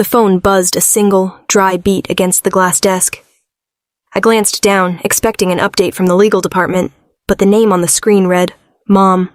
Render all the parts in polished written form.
The phone buzzed a single, dry beat against the glass desk. I glanced down, expecting an update from the legal department, but the name on the screen read, Mom.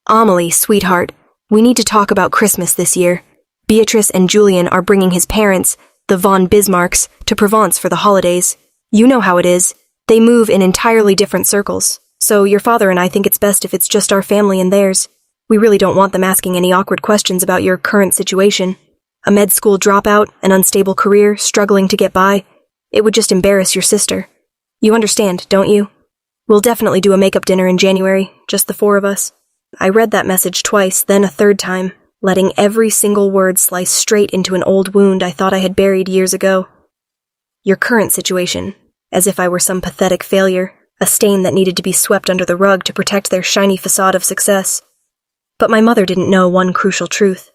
Amelie, sweetheart, we need to talk about Christmas this year. Beatrice and Julian are bringing his parents, the von Bismarcks, to Provence for the holidays. You know how it is. They move in entirely different circles, so your father and I think it's best if it's just our family and theirs. We really don't want them asking any awkward questions about your current situation. A med school dropout, an unstable career, struggling to get by. It would just embarrass your sister. You understand, don't you? We'll definitely do a makeup dinner in January, just the four of us. I read that message twice, then a third time, letting every single word slice straight into an old wound I thought I had buried years ago. Your current situation, as if I were some pathetic failure, a stain that needed to be swept under the rug to protect their shiny facade of success. But my mother didn't know one crucial truth.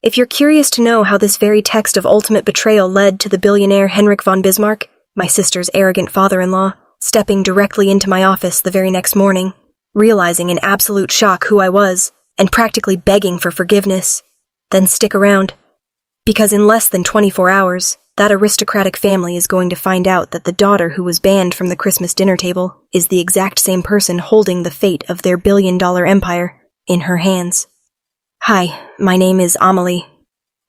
If you're curious to know how this very text of ultimate betrayal led to the billionaire Henrik von Bismarck, my sister's arrogant father-in-law, stepping directly into my office the very next morning, realizing in absolute shock who I was, and practically begging for forgiveness, then stick around. Because in less than 24 hours, that aristocratic family is going to find out that the daughter who was banned from the Christmas dinner table is the exact same person holding the fate of their billion-dollar empire in her hands. Hi, my name is Amelie.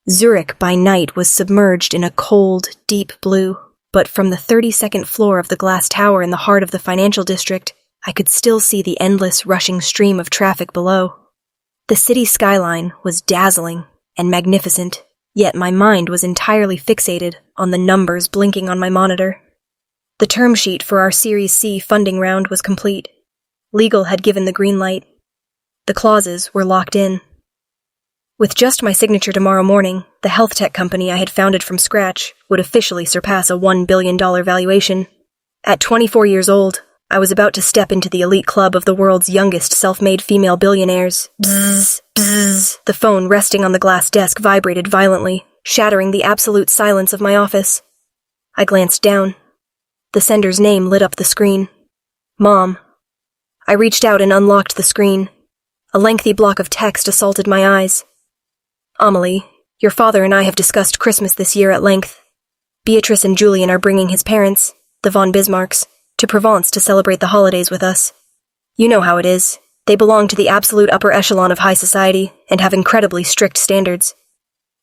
Zurich by night was submerged in a cold, deep blue, but from the 32nd floor of the glass tower in the heart of the financial district, I could still see the endless, rushing stream of traffic below. The city skyline was dazzling and magnificent, yet my mind was entirely fixated on the numbers blinking on my monitor. The term sheet for our Series C funding round was complete. Legal had given the green light. The clauses were locked in. With just my signature tomorrow morning, the health tech company I had founded from scratch would officially surpass a $1 billion valuation. At 24 years old, I was about to step into the elite club of the world's youngest self-made female billionaires. Bzzz, bzzz. The phone resting on the glass desk vibrated violently, shattering the absolute silence of my office. I glanced down. The sender's name lit up the screen. Mom. I reached out and unlocked the screen. A lengthy block of text assaulted my eyes. Amelie, your father and I have discussed Christmas this year at length. Beatrice and Julian are bringing his parents, the von Bismarcks, to Provence to celebrate the holidays with us. You know how it is. They belong to the absolute upper echelon of high society and have incredibly strict standards.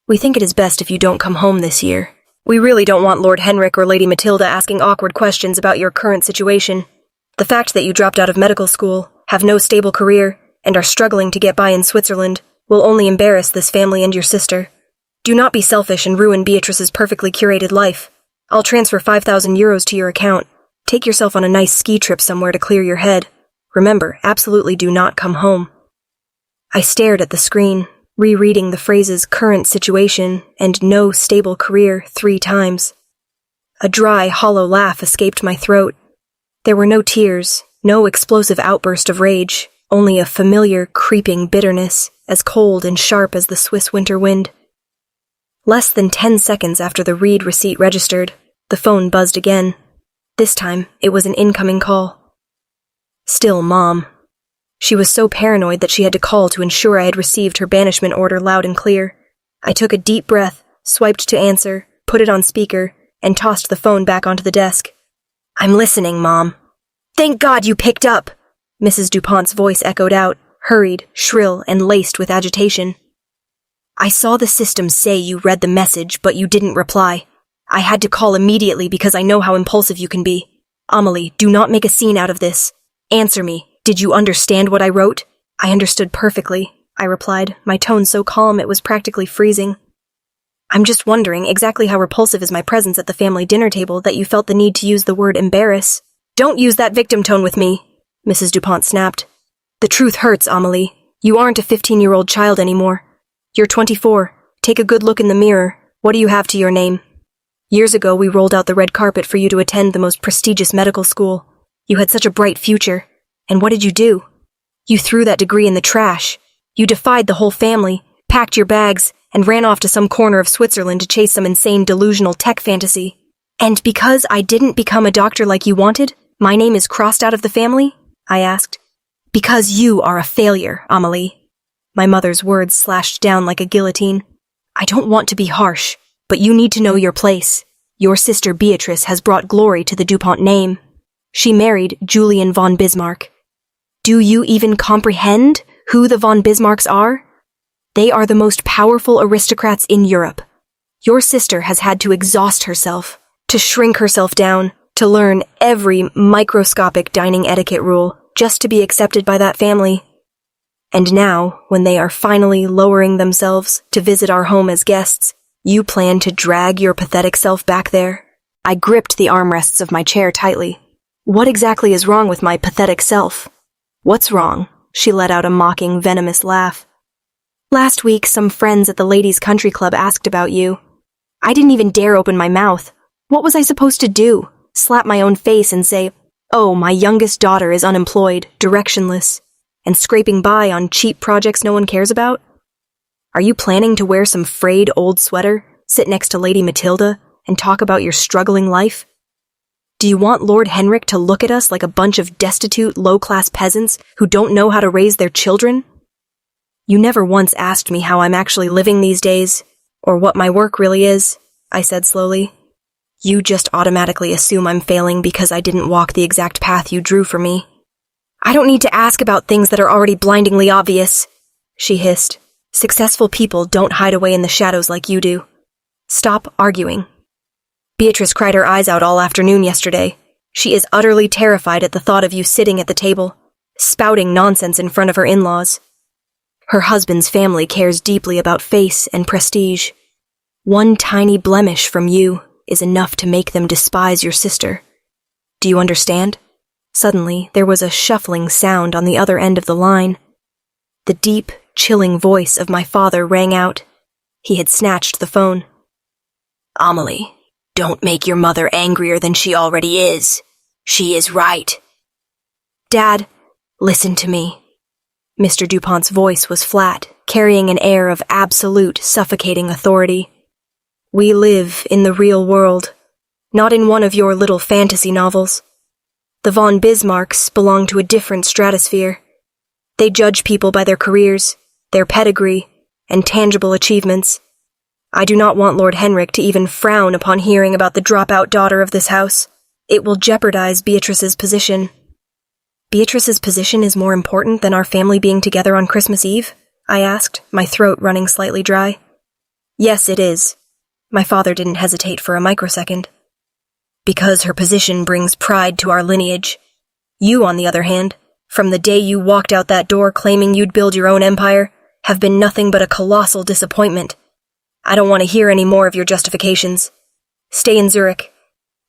We think it is best if you don't come home this year. We really don't want Lord Henrik or Lady Matilda asking awkward questions about your current situation. The fact that you dropped out of medical school, have no stable career, and are struggling to get by in Switzerland will only embarrass this family and your sister. Do not be selfish and ruin Beatrice's perfectly curated life. I'll transfer 5,000 euros to your account. Take yourself on a nice ski trip somewhere to clear your head. Remember, absolutely do not come home. I stared at the screen, rereading the phrases current situation and no stable career 3 times. A dry, hollow laugh escaped my throat. There were no tears, no explosive outburst of rage, only a familiar, creeping bitterness, as cold and sharp as the Swiss winter wind. Less than 10 seconds after the read receipt registered, the phone buzzed again. This time, it was an incoming call. Still Mom. She was so paranoid that she had to call to ensure I had received her banishment order loud and clear. I took a deep breath, swiped to answer, put it on speaker, and tossed the phone back onto the desk. I'm listening, Mom. Thank God you picked up! Mrs. DuPont's voice echoed out, hurried, shrill, and laced with agitation. I saw the system say you read the message, but you didn't reply. I had to call immediately because I know how impulsive you can be. Amelie, do not make a scene out of this. Answer me. Did you understand what I wrote? I understood perfectly, I replied, my tone so calm it was practically freezing. I'm just wondering exactly how repulsive is my presence at the family dinner table that you felt the need to use the word embarrass. Don't use that victim tone with me, Mrs. DuPont snapped. The truth hurts, Amelie. You aren't a 15-year-old child anymore. You're 24. Take a good look in the mirror. What do you have to your name? Years ago, we rolled out the red carpet for you to attend the most prestigious medical school. You had such a bright future. And what did you do? You threw that degree in the trash. You defied the whole family, packed your bags, and ran off to some corner of Switzerland to chase some insane delusional tech fantasy. And because I didn't become a doctor like you wanted, my name is crossed out of the family? I asked. Because you are a failure, Amelie. My mother's words slashed down like a guillotine. I don't want to be harsh, but you need to know your place. Your sister Beatrice has brought glory to the DuPont name. She married Julian von Bismarck. Do you even comprehend who the von Bismarcks are? They are the most powerful aristocrats in Europe. Your sister has had to exhaust herself, to shrink herself down, to learn every microscopic dining etiquette rule just to be accepted by that family. And now, when they are finally lowering themselves to visit our home as guests, you plan to drag your pathetic self back there? I gripped the armrests of my chair tightly. What exactly is wrong with my pathetic self? What's wrong? She let out a mocking, venomous laugh. Last week, some friends at the ladies' country club asked about you. I didn't even dare open my mouth. What was I supposed to do? Slap my own face and say, "Oh, my youngest daughter is unemployed, directionless, and scraping by on cheap projects no one cares about"? Are you planning to wear some frayed old sweater, sit next to Lady Matilda, and talk about your struggling life? Do you want Lord Henrik to look at us like a bunch of destitute, low-class peasants who don't know how to raise their children? You never once asked me how I'm actually living these days, or what my work really is, I said slowly. You just automatically assume I'm failing because I didn't walk the exact path you drew for me. I don't need to ask about things that are already blindingly obvious, she hissed. Successful people don't hide away in the shadows like you do. Stop arguing. Beatrice cried her eyes out all afternoon yesterday. She is utterly terrified at the thought of you sitting at the table, spouting nonsense in front of her in-laws. Her husband's family cares deeply about face and prestige. One tiny blemish from you is enough to make them despise your sister. Do you understand? Suddenly, there was a shuffling sound on the other end of the line. The deep, chilling voice of my father rang out. He had snatched the phone. Amelie, don't make your mother angrier than she already is. She is right. Dad, listen to me. Mr. DuPont's voice was flat, carrying an air of absolute, suffocating authority. We live in the real world, not in one of your little fantasy novels. The von Bismarcks belong to a different stratosphere. They judge people by their careers, their pedigree, and tangible achievements. I do not want Lord Henrik to even frown upon hearing about the dropout daughter of this house. It will jeopardize Beatrice's position. Beatrice's position is more important than our family being together on Christmas Eve? I asked, my throat running slightly dry. Yes, it is. My father didn't hesitate for a microsecond. Because her position brings pride to our lineage. You, on the other hand, from the day you walked out that door claiming you'd build your own empire, have been nothing but a colossal disappointment. I don't want to hear any more of your justifications. Stay in Zurich.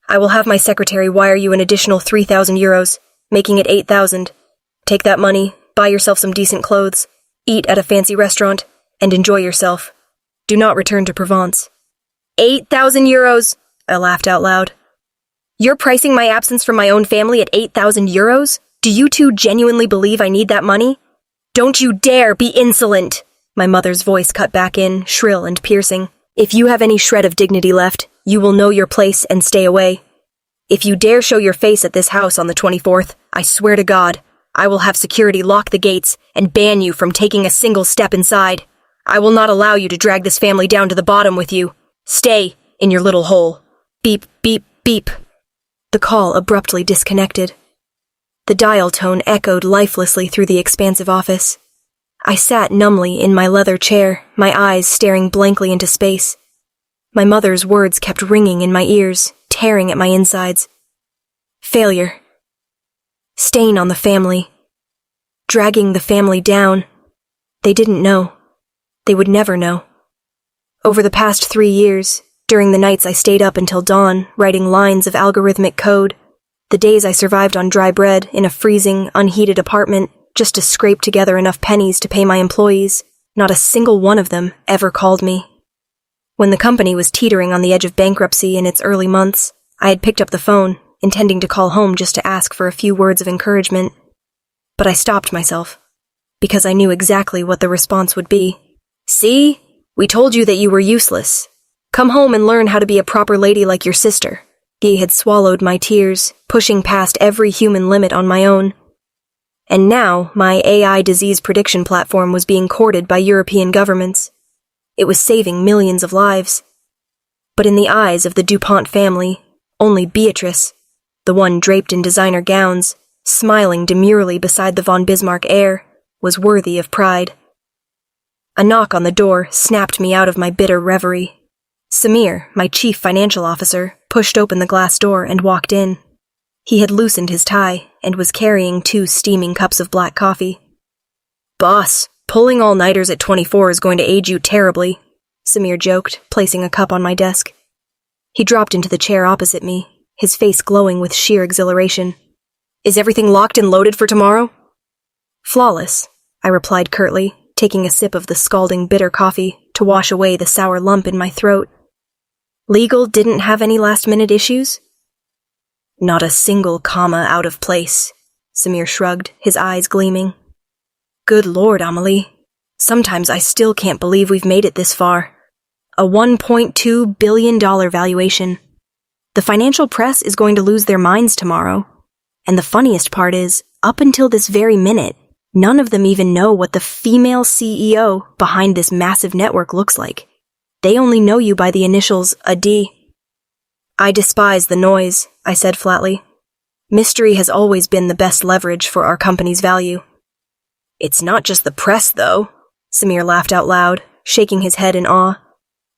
I will have my secretary wire you an additional 3,000 euros, making it 8,000. Take that money, buy yourself some decent clothes, eat at a fancy restaurant, and enjoy yourself. Do not return to Provence. 8,000 euros! I laughed out loud. You're pricing my absence from my own family at 8,000 euros? Do you two genuinely believe I need that money? Don't you dare be insolent! My mother's voice cut back in, shrill and piercing. If you have any shred of dignity left, you will know your place and stay away. If you dare show your face at this house on the 24th, I swear to God, I will have security lock the gates and ban you from taking a single step inside. I will not allow you to drag this family down to the bottom with you. Stay in your little hole. Beep, beep, beep. The call abruptly disconnected. The dial tone echoed lifelessly through the expansive office. I sat numbly in my leather chair, my eyes staring blankly into space. My mother's words kept ringing in my ears, tearing at my insides. Failure. Stain on the family. Dragging the family down. They didn't know. They would never know. Over the past 3 years, during the nights I stayed up until dawn, writing lines of algorithmic code, the days I survived on dry bread in a freezing, unheated apartment, just to scrape together enough pennies to pay my employees, not a single one of them ever called me. When the company was teetering on the edge of bankruptcy in its early months, I had picked up the phone, intending to call home just to ask for a few words of encouragement. But I stopped myself, because I knew exactly what the response would be. See? We told you that you were useless. Come home and learn how to be a proper lady like your sister. Guy had swallowed my tears, pushing past every human limit on my own. And now, my AI disease prediction platform was being courted by European governments. It was saving millions of lives. But in the eyes of the DuPont family, only Beatrice, the one draped in designer gowns, smiling demurely beside the von Bismarck heir, was worthy of pride. A knock on the door snapped me out of my bitter reverie. Samir, my chief financial officer, pushed open the glass door and walked in. He had loosened his tie and was carrying 2 steaming cups of black coffee. "Boss, pulling all-nighters at 24 is going to age you terribly," Samir joked, placing a cup on my desk. He dropped into the chair opposite me, his face glowing with sheer exhilaration. "Is everything locked and loaded for tomorrow?" "Flawless," I replied curtly, taking a sip of the scalding bitter coffee to wash away the sour lump in my throat. "Legal didn't have any last-minute issues?" "Not a single comma out of place," Samir shrugged, his eyes gleaming. "Good Lord, Amelie. Sometimes I still can't believe we've made it this far. A $1.2 billion valuation. The financial press is going to lose their minds tomorrow. And the funniest part is, up until this very minute, none of them even know what the female CEO behind this massive network looks like. They only know you by the initials AD. "I despise the noise," I said flatly. "Mystery has always been the best leverage for our company's value." "It's not just the press, though," Samir laughed out loud, shaking his head in awe.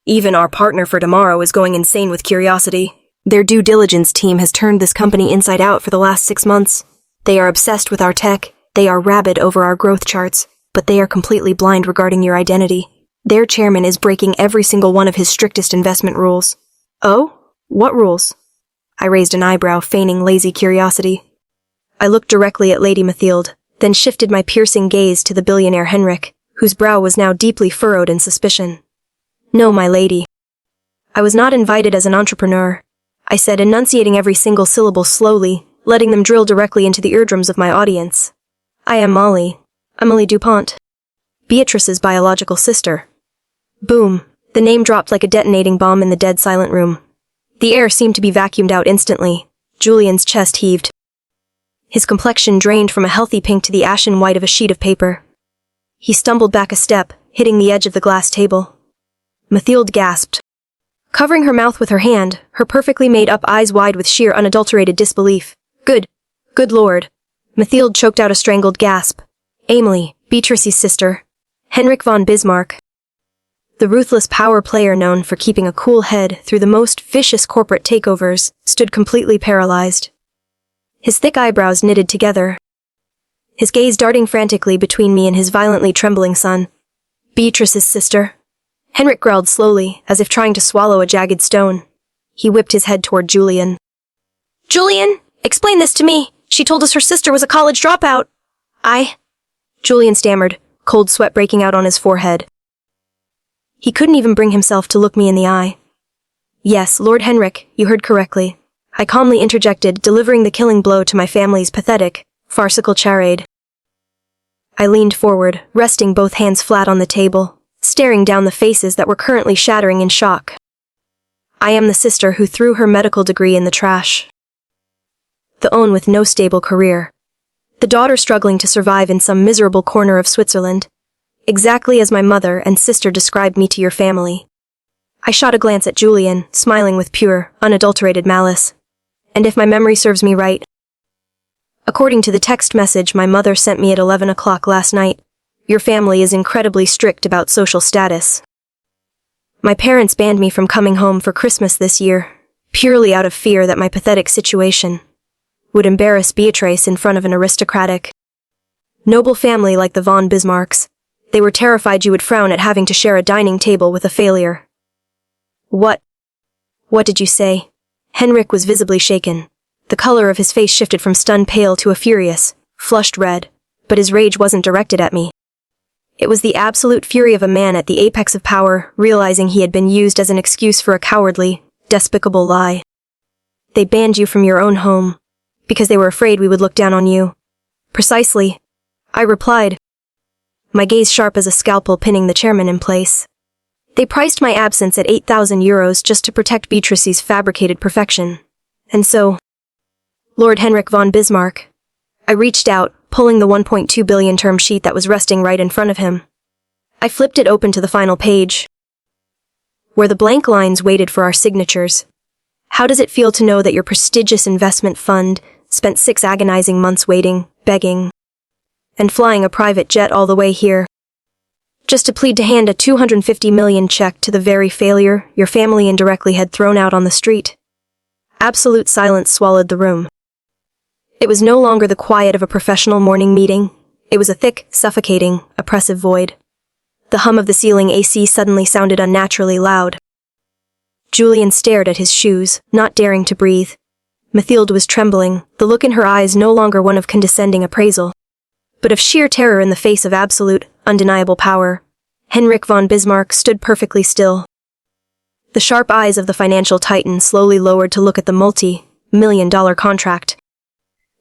"Even our partner for tomorrow is going insane with curiosity. Their due diligence team has turned this company inside out for the last 6 months. They are obsessed with our tech, they are rabid over our growth charts, but they are completely blind regarding your identity. Their chairman is breaking every single one of his strictest investment rules." "Oh? What rules?" I raised an eyebrow, feigning lazy curiosity. I looked directly at Lady Mathilde, then shifted my piercing gaze to the billionaire Henrik, whose brow was now deeply furrowed in suspicion. "No, my lady. I was not invited as an entrepreneur," I said, enunciating every single syllable slowly, letting them drill directly into the eardrums of my audience. "I am Molly, Amelie DuPont, Beatrice's biological sister." Boom! The name dropped like a detonating bomb in the dead silent room. The air seemed to be vacuumed out instantly. Julian's chest heaved. His complexion drained from a healthy pink to the ashen white of a sheet of paper. He stumbled back a step, hitting the edge of the glass table. Mathilde gasped. Covering her mouth with her hand, her perfectly made-up eyes wide with sheer unadulterated disbelief. Good Lord. Mathilde choked out a strangled gasp. Amelie, Beatrice's sister. Henrik von Bismarck. The ruthless power player known for keeping a cool head through the most vicious corporate takeovers, stood completely paralyzed. His thick eyebrows knitted together, his gaze darting frantically between me and his violently trembling son. Beatrice's sister. Henrik growled slowly, as if trying to swallow a jagged stone. He whipped his head toward Julian. "Julian, explain this to me. She told us her sister was a college dropout." Julian stammered, cold sweat breaking out on his forehead. He couldn't even bring himself to look me in the eye. "Yes, Lord Henrik, you heard correctly," I calmly interjected, delivering the killing blow to my family's pathetic, farcical charade. I leaned forward, resting both hands flat on the table, staring down the faces that were currently shattering in shock. I am the sister who threw her medical degree in the trash. The own with no stable career. The daughter struggling to survive in some miserable corner of Switzerland. Exactly as my mother and sister described me to your family. I shot a glance at Julian, smiling with pure, unadulterated malice. And if my memory serves me right, according to the text message my mother sent me at 11 o'clock last night, your family is incredibly strict about social status. My parents banned me from coming home for Christmas this year, purely out of fear that my pathetic situation would embarrass Beatrice in front of an aristocratic, noble family like the von Bismarcks. They were terrified you would frown at having to share a dining table with a failure. What did you say? Henrik was visibly shaken. The color of his face shifted from stunned pale to a furious, flushed red, but his rage wasn't directed at me. It was the absolute fury of a man at the apex of power, realizing he had been used as an excuse for a cowardly, despicable lie. They banned you from your own home, because they were afraid we would look down on you. Precisely, I replied, my gaze sharp as a scalpel pinning the chairman in place. They priced my absence at 8,000 euros just to protect Beatrice's fabricated perfection. And so, Lord Henrik von Bismarck. I reached out, pulling the 1.2 billion term sheet that was resting right in front of him. I flipped it open to the final page, where the blank lines waited for our signatures. How does it feel to know that your prestigious investment fund spent 6 agonizing months waiting, begging, and flying a private jet all the way here, just to plead to hand a $250 million check to the very failure your family indirectly had thrown out on the street? Absolute silence swallowed the room. It was no longer the quiet of a professional morning meeting. It was a thick, suffocating, oppressive void. The hum of the ceiling AC suddenly sounded unnaturally loud. Julian stared at his shoes, not daring to breathe. Mathilde was trembling, the look in her eyes no longer one of condescending appraisal, but of sheer terror in the face of absolute, undeniable power. Henrik von Bismarck stood perfectly still. The sharp eyes of the financial titan slowly lowered to look at the multi-million-dollar contract,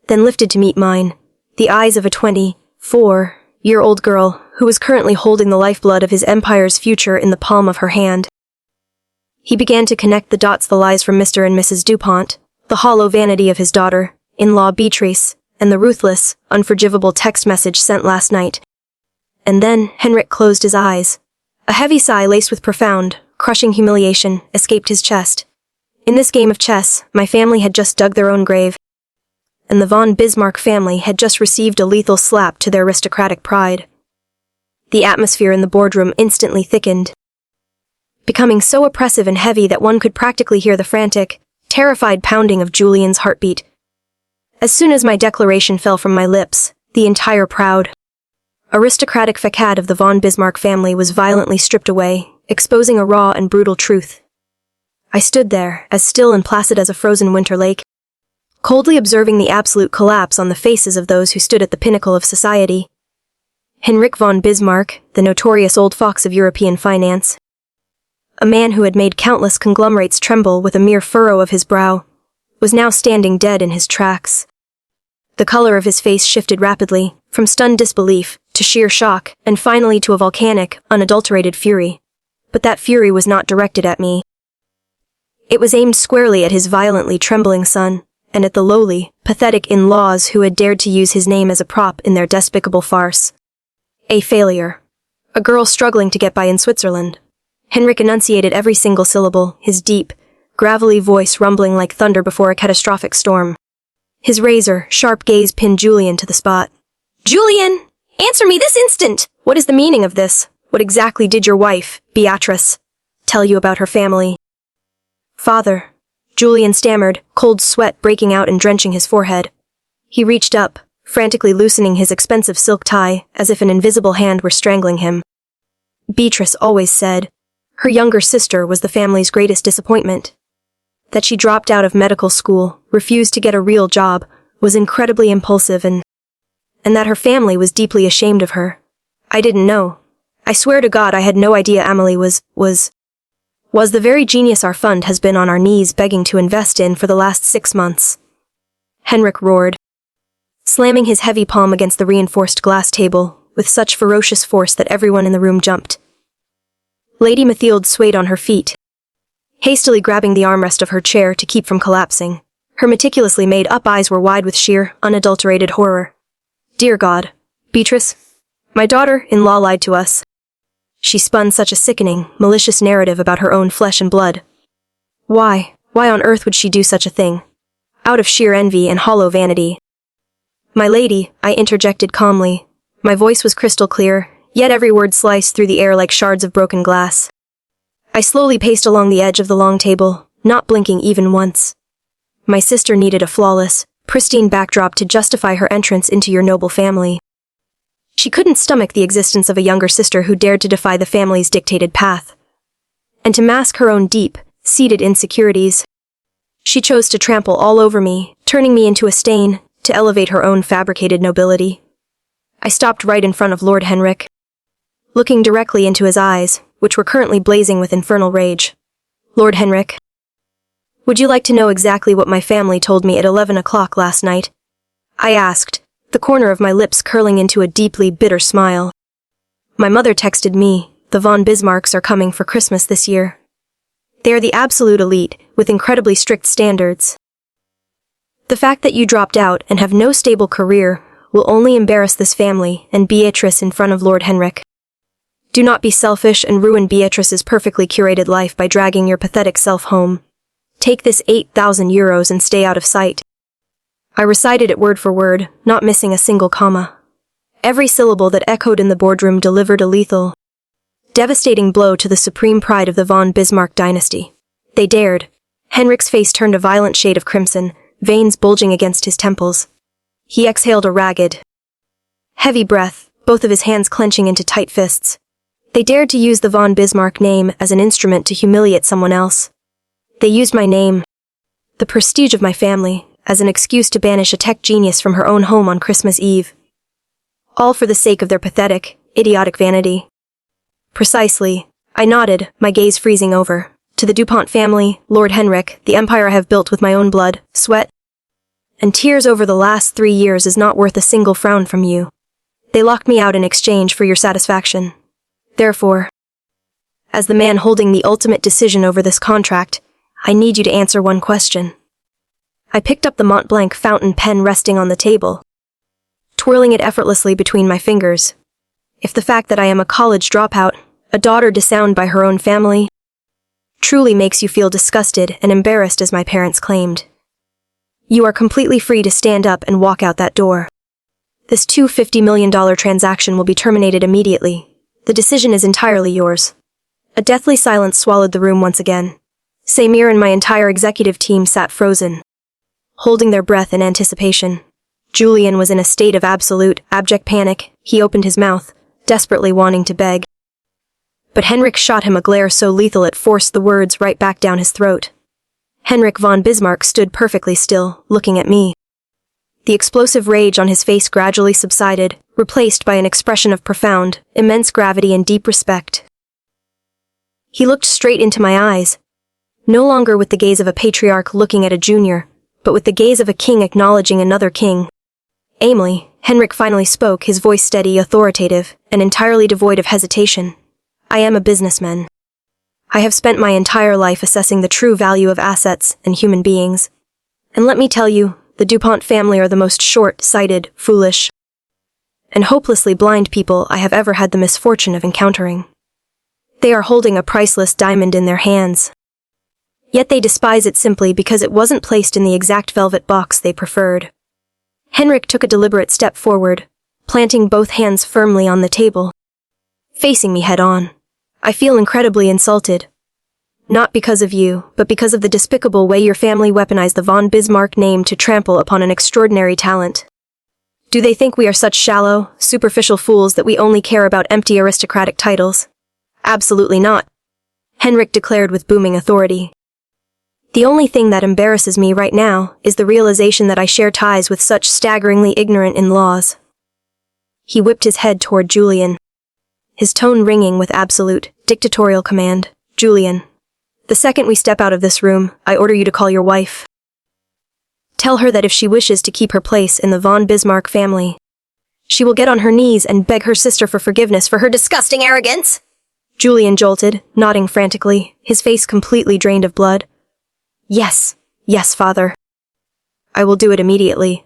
then lifted to meet mine, the eyes of a 24-year-old girl who was currently holding the lifeblood of his empire's future in the palm of her hand. He began to connect the dots, the lies from Mr. and Mrs. DuPont, the hollow vanity of his daughter-in-law Beatrice, and the ruthless, unforgivable text message sent last night. And then Henrik closed his eyes. A heavy sigh laced with profound, crushing humiliation escaped his chest. In this game of chess, my family had just dug their own grave, and the von Bismarck family had just received a lethal slap to their aristocratic pride. The atmosphere in the boardroom instantly thickened, becoming so oppressive and heavy that one could practically hear the frantic, terrified pounding of Julian's heartbeat. As soon as my declaration fell from my lips, the entire proud, aristocratic facade of the von Bismarck family was violently stripped away, exposing a raw and brutal truth. I stood there, as still and placid as a frozen winter lake, coldly observing the absolute collapse on the faces of those who stood at the pinnacle of society. Henrik von Bismarck, the notorious old fox of European finance, a man who had made countless conglomerates tremble with a mere furrow of his brow, was now standing dead in his tracks. The color of his face shifted rapidly, from stunned disbelief to sheer shock, and finally to a volcanic, unadulterated fury. But that fury was not directed at me. It was aimed squarely at his violently trembling son, and at the lowly, pathetic in-laws who had dared to use his name as a prop in their despicable farce. A failure. A girl struggling to get by in Switzerland. Henrik enunciated every single syllable, his deep, gravelly voice rumbling like thunder before a catastrophic storm. His razor-sharp gaze pinned Julian to the spot. "Julian! Answer me this instant! What is the meaning of this? What exactly did your wife, Beatrice, tell you about her family?" "Father," Julian stammered, cold sweat breaking out and drenching his forehead. He reached up, frantically loosening his expensive silk tie, as if an invisible hand were strangling him. "Beatrice always said her younger sister was the family's greatest disappointment. That she dropped out of medical school, refused to get a real job, was incredibly impulsive and that her family was deeply ashamed of her. I didn't know. I swear to God I had no idea Amelie was the very genius our fund has been on our knees begging to invest in for the last 6 months." Henrik roared, slamming his heavy palm against the reinforced glass table with such ferocious force that everyone in the room jumped. Lady Mathilde swayed on her feet, hastily grabbing the armrest of her chair to keep from collapsing. Her meticulously made-up eyes were wide with sheer, unadulterated horror. "Dear God, Beatrice, my daughter-in-law lied to us." She spun such a sickening, malicious narrative about her own flesh and blood. Why on earth would she do such a thing? Out of sheer envy and hollow vanity. "My lady," I interjected calmly. My voice was crystal clear, yet every word sliced through the air like shards of broken glass. I slowly paced along the edge of the long table, not blinking even once. "My sister needed a flawless, pristine backdrop to justify her entrance into your noble family. She couldn't stomach the existence of a younger sister who dared to defy the family's dictated path. And to mask her own deep-seated insecurities, she chose to trample all over me, turning me into a stain, to elevate her own fabricated nobility." I stopped right in front of Lord Henrik, looking directly into his eyes, which were currently blazing with infernal rage. "Lord Henrik, would you like to know exactly what my family told me at 11 o'clock last night?" I asked, the corner of my lips curling into a deeply bitter smile. "My mother texted me, the von Bismarcks are coming for Christmas this year. They are the absolute elite, with incredibly strict standards. The fact that you dropped out and have no stable career will only embarrass this family and Beatrice in front of Lord Henrik. Do not be selfish and ruin Beatrice's perfectly curated life by dragging your pathetic self home. Take this 8,000 euros and stay out of sight. I recited it word for word, not missing a single comma. Every syllable that echoed in the boardroom delivered a lethal, devastating blow to the supreme pride of the von Bismarck dynasty. They dared. Henrik's face turned a violent shade of crimson, veins bulging against his temples. He exhaled a ragged, heavy breath, both of his hands clenching into tight fists. They dared to use the von Bismarck name as an instrument to humiliate someone else. They used my name, the prestige of my family, as an excuse to banish a tech genius from her own home on Christmas Eve. All for the sake of their pathetic, idiotic vanity. Precisely. I nodded, my gaze freezing over. To the DuPont family, Lord Henrik, the empire I have built with my own blood, sweat, and tears over the last 3 years is not worth a single frown from you. They locked me out in exchange for your satisfaction. Therefore, as the man holding the ultimate decision over this contract, I need you to answer one question. I picked up the Mont Blanc fountain pen resting on the table, twirling it effortlessly between my fingers. If the fact that I am a college dropout, a daughter disowned by her own family, truly makes you feel disgusted and embarrassed as my parents claimed, you are completely free to stand up and walk out that door. This $250 million transaction will be terminated immediately. The decision is entirely yours. A deathly silence swallowed the room once again. Samir and my entire executive team sat frozen, holding their breath in anticipation. Julian was in a state of absolute, abject panic. He opened his mouth, desperately wanting to beg. But Henrik shot him a glare so lethal it forced the words right back down his throat. Henrik von Bismarck stood perfectly still, looking at me. The explosive rage on his face gradually subsided, replaced by an expression of profound, immense gravity and deep respect. He looked straight into my eyes, no longer with the gaze of a patriarch looking at a junior, but with the gaze of a king acknowledging another king. Aimlessly, Henrik finally spoke, his voice steady, authoritative, and entirely devoid of hesitation. I am a businessman. I have spent my entire life assessing the true value of assets and human beings. And let me tell you, the DuPont family are the most short-sighted, foolish, and hopelessly blind people I have ever had the misfortune of encountering. They are holding a priceless diamond in their hands. Yet they despise it simply because it wasn't placed in the exact velvet box they preferred. Henrik took a deliberate step forward, planting both hands firmly on the table, facing me head-on. I feel incredibly insulted. Not because of you, but because of the despicable way your family weaponized the von Bismarck name to trample upon an extraordinary talent. Do they think we are such shallow, superficial fools that we only care about empty aristocratic titles? Absolutely not, Henrik declared with booming authority. The only thing that embarrasses me right now is the realization that I share ties with such staggeringly ignorant in-laws. He whipped his head toward Julian, his tone ringing with absolute, dictatorial command. Julian, the second we step out of this room, I order you to call your wife. Tell her that if she wishes to keep her place in the von Bismarck family, she will get on her knees and beg her sister for forgiveness for her disgusting arrogance. Julian jolted, nodding frantically, his face completely drained of blood. Yes, father. I will do it immediately.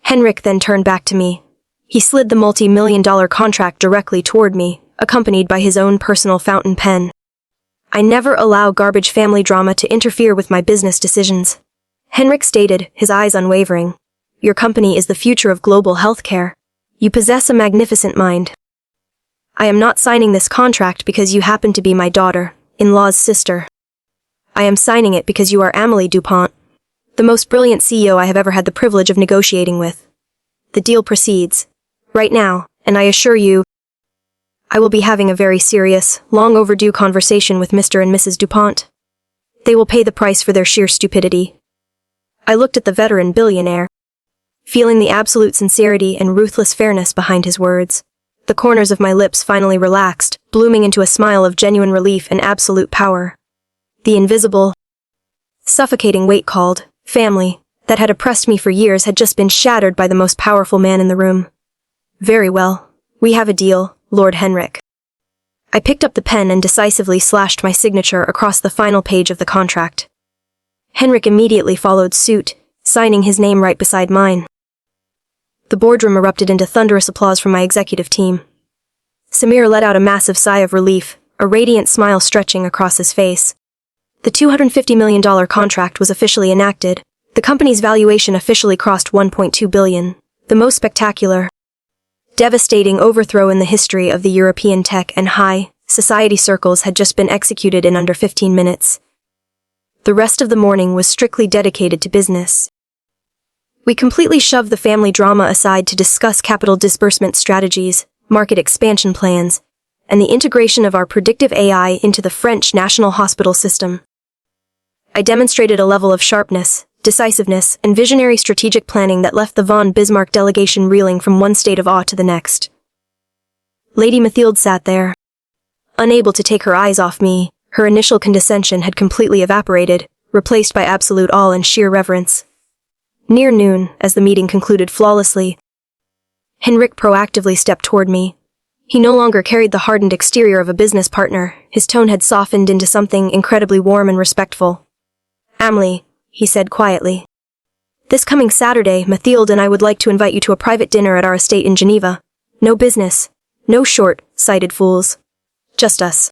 Henrik then turned back to me. He slid the multi-million-dollar contract directly toward me, accompanied by his own personal fountain pen. I never allow garbage family drama to interfere with my business decisions, Henrik stated, his eyes unwavering. Your company is the future of global healthcare. You possess a magnificent mind. I am not signing this contract because you happen to be my daughter-in-law's sister. I am signing it because you are Amélie DuPont, the most brilliant CEO I have ever had the privilege of negotiating with. The deal proceeds right now, and I assure you, I will be having a very serious, long overdue conversation with Mr. and Mrs. DuPont. They will pay the price for their sheer stupidity. I looked at the veteran billionaire, feeling the absolute sincerity and ruthless fairness behind his words. The corners of my lips finally relaxed, blooming into a smile of genuine relief and absolute power. The invisible, suffocating weight called family that had oppressed me for years had just been shattered by the most powerful man in the room. Very well, we have a deal, Lord Henrik. I picked up the pen and decisively slashed my signature across the final page of the contract. Henrik immediately followed suit, signing his name right beside mine. The boardroom erupted into thunderous applause from my executive team. Samir let out a massive sigh of relief, a radiant smile stretching across his face. The $250 million contract was officially enacted. The company's valuation officially crossed $1.2 billion, the most spectacular, devastating overthrow in the history of the European tech and high society circles had just been executed in under 15 minutes. The rest of the morning was strictly dedicated to business. We completely shoved the family drama aside to discuss capital disbursement strategies, market expansion plans, and the integration of our predictive AI into the French national hospital system. I demonstrated a level of sharpness, decisiveness, and visionary strategic planning that left the von Bismarck delegation reeling from one state of awe to the next. Lady Mathilde sat there, unable to take her eyes off me. Her initial condescension had completely evaporated, replaced by absolute awe and sheer reverence. Near noon, as the meeting concluded flawlessly, Henrik proactively stepped toward me. He no longer carried the hardened exterior of a business partner. His tone had softened into something incredibly warm and respectful. "Amelie," he said quietly, "this coming Saturday, Mathilde and I would like to invite you to a private dinner at our estate in Geneva. No business. No short-sighted fools. Just us.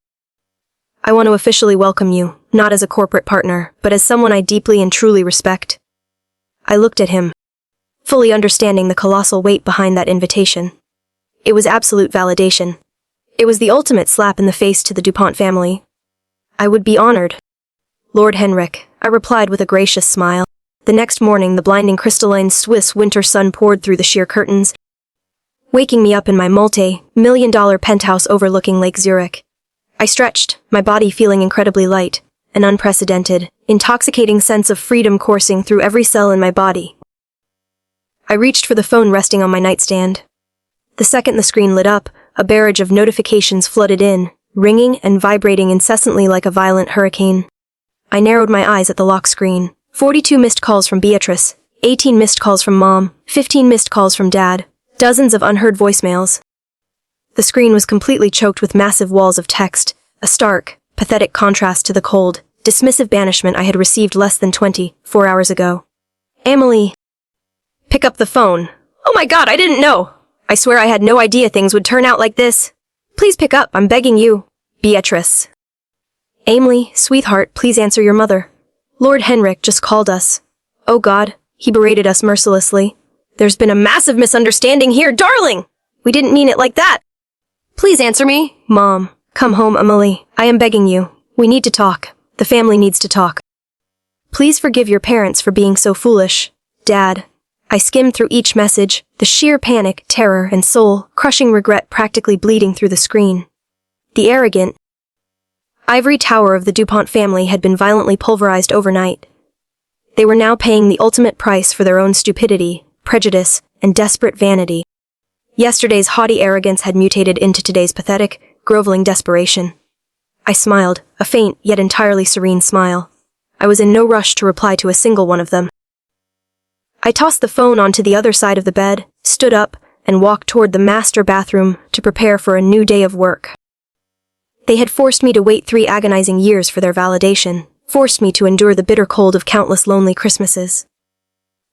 I want to officially welcome you, not as a corporate partner, but as someone I deeply and truly respect." I looked at him, fully understanding the colossal weight behind that invitation. It was absolute validation. It was the ultimate slap in the face to the DuPont family. I would be honored. "Lord Henrik," I replied with a gracious smile. The next morning, the blinding crystalline Swiss winter sun poured through the sheer curtains, waking me up in my multi-million-dollar penthouse overlooking Lake Zurich. I stretched, my body feeling incredibly light, an unprecedented, intoxicating sense of freedom coursing through every cell in my body. I reached for the phone resting on my nightstand. The second the screen lit up, a barrage of notifications flooded in, ringing and vibrating incessantly like a violent hurricane. I narrowed my eyes at the lock screen. 42 missed calls from Beatrice, 18 missed calls from Mom, 15 missed calls from Dad, dozens of unheard voicemails. The screen was completely choked with massive walls of text, a stark, pathetic contrast to the cold, dismissive banishment I had received less than 24 hours ago. "Amelie." "Pick up the phone." "Oh my God, I didn't know. I swear I had no idea things would turn out like this. Please pick up, I'm begging you." "Beatrice." "Amelie, sweetheart, please answer your mother. Lord Henrik just called us." "Oh God," he berated us mercilessly. "There's been a massive misunderstanding here, darling! We didn't mean it like that. Please answer me." "Mom, come home, Amelie. I am begging you. We need to talk. The family needs to talk. Please forgive your parents for being so foolish. Dad." I skimmed through each message, the sheer panic, terror, and soul-crushing regret practically bleeding through the screen. The arrogant, ivory tower of the DuPont family had been violently pulverized overnight. They were now paying the ultimate price for their own stupidity, prejudice, and desperate vanity. Yesterday's haughty arrogance had mutated into today's pathetic, groveling desperation. I smiled, a faint yet entirely serene smile. I was in no rush to reply to a single one of them. I tossed the phone onto the other side of the bed, stood up, and walked toward the master bathroom to prepare for a new day of work. They had forced me to wait 3 agonizing years for their validation, forced me to endure the bitter cold of countless lonely Christmases.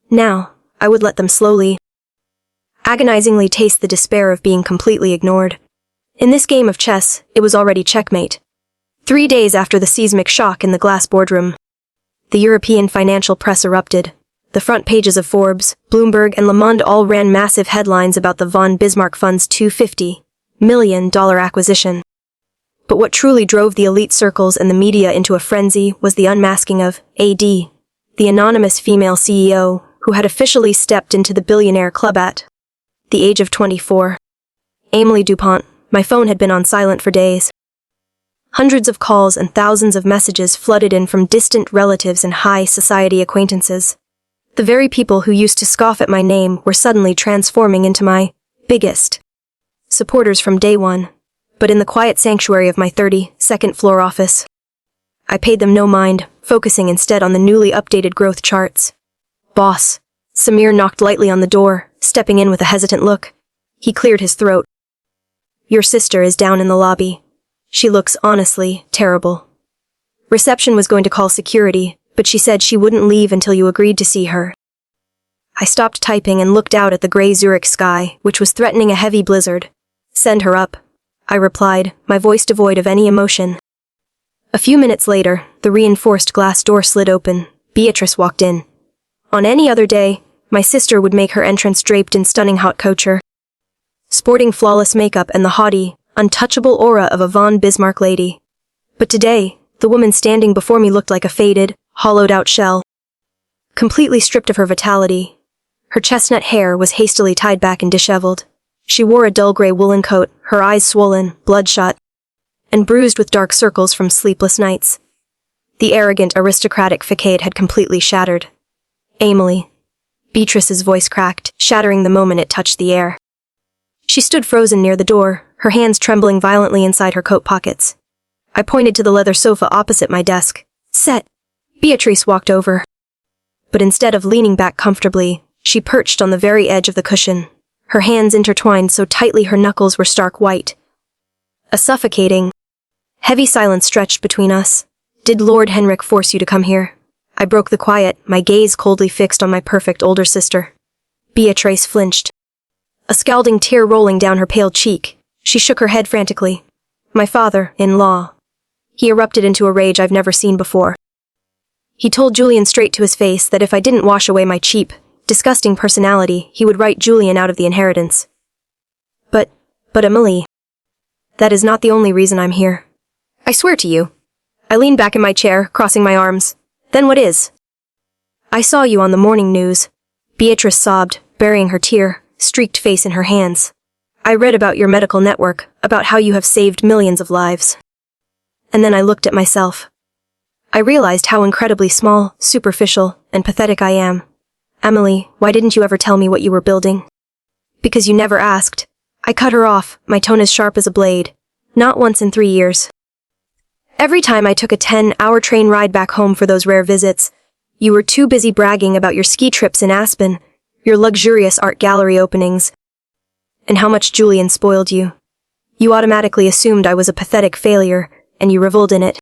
Now, I would let them slowly, agonizingly taste the despair of being completely ignored. In this game of chess, it was already checkmate. 3 days after the seismic shock in the glass boardroom, the European financial press erupted. The front pages of Forbes, Bloomberg, and Le Monde all ran massive headlines about the von Bismarck Fund's $250 million acquisition. But what truly drove the elite circles and the media into a frenzy was the unmasking of A.D., the anonymous female CEO who had officially stepped into the billionaire club at the age of 24. Amelie DuPont. My phone had been on silent for days. Hundreds of calls and thousands of messages flooded in from distant relatives and high society acquaintances. The very people who used to scoff at my name were suddenly transforming into my biggest supporters from day one. But in the quiet sanctuary of my 32nd floor office, I paid them no mind, focusing instead on the newly updated growth charts. "Boss." Samir knocked lightly on the door, stepping in with a hesitant look. He cleared his throat. "Your sister is down in the lobby. She looks, honestly, terrible. Reception was going to call security, but she said she wouldn't leave until you agreed to see her." I stopped typing and looked out at the gray Zurich sky, which was threatening a heavy blizzard. "Send her up." I replied, my voice devoid of any emotion. A few minutes later, the reinforced glass door slid open. Beatrice walked in. On any other day, my sister would make her entrance draped in stunning haute couture, sporting flawless makeup and the haughty, untouchable aura of a von Bismarck lady. But today, the woman standing before me looked like a faded, hollowed-out shell. Completely stripped of her vitality, her chestnut hair was hastily tied back and disheveled. She wore a dull gray woolen coat, her eyes swollen, bloodshot, and bruised with dark circles from sleepless nights. The arrogant, aristocratic facade had completely shattered. Amelie. Beatrice's voice cracked, shattering the moment it touched the air. She stood frozen near the door, her hands trembling violently inside her coat pockets. I pointed to the leather sofa opposite my desk. Set. Beatrice walked over. But instead of leaning back comfortably, she perched on the very edge of the cushion, her hands intertwined so tightly her knuckles were stark white. A suffocating, heavy silence stretched between us. Did Lord Henrik force you to come here? I broke the quiet, my gaze coldly fixed on my perfect older sister. Beatrice flinched, a scalding tear rolling down her pale cheek. She shook her head frantically. My father-in-law. He erupted into a rage I've never seen before. He told Julian straight to his face that if I didn't wash away my cheap, disgusting personality, he would write Julian out of the inheritance. But Amelie, that is not the only reason I'm here. I swear to you. I leaned back in my chair, crossing my arms. Then what is? I saw you on the morning news. Beatrice sobbed, burying her tear-streaked face in her hands. I read about your medical network, about how you have saved millions of lives. And then I looked at myself. I realized how incredibly small, superficial, and pathetic I am. Amelie, why didn't you ever tell me what you were building? Because you never asked. I cut her off, my tone as sharp as a blade. Not once in 3 years. Every time I took a 10-hour train ride back home for those rare visits, you were too busy bragging about your ski trips in Aspen, your luxurious art gallery openings, and how much Julian spoiled you. You automatically assumed I was a pathetic failure, and you reveled in it.